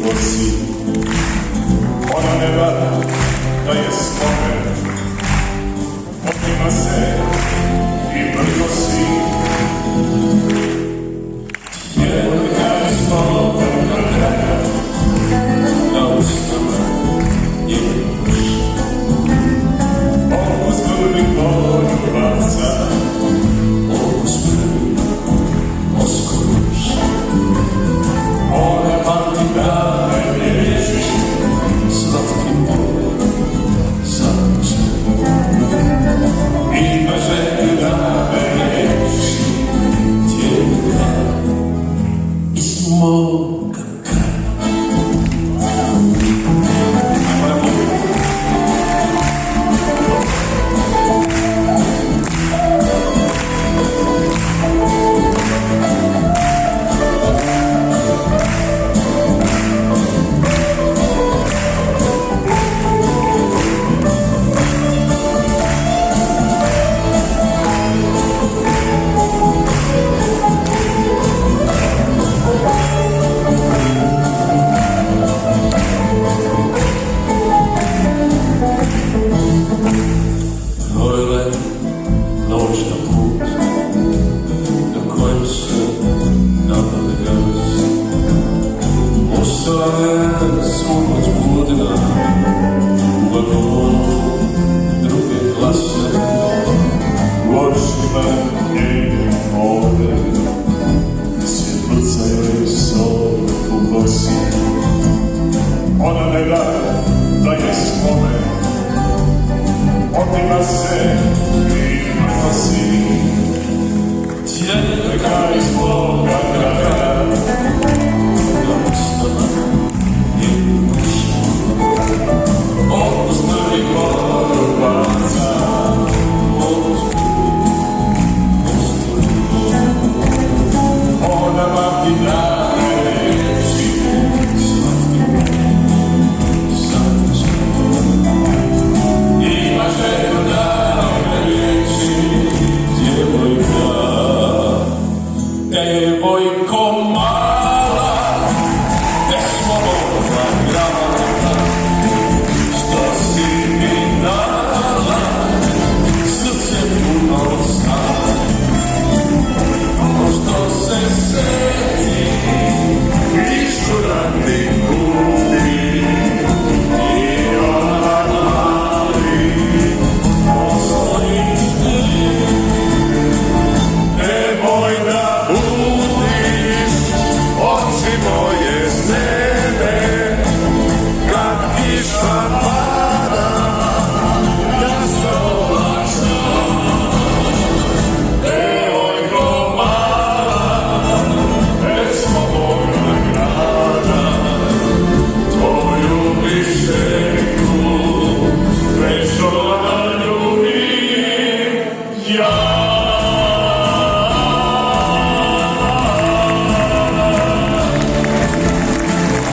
kosi. Ona ne vara da je spomen, otima se i brkosi. Djevojka je spomen na kraja, na usnama je duš. Okus prvi poljubaca, okus prvi oskoruš. Ona pamti prave riječi, slatki moj zapušten. Ima želju prave riječi, djevojka iz moga kraja. Sva je svu noć budila,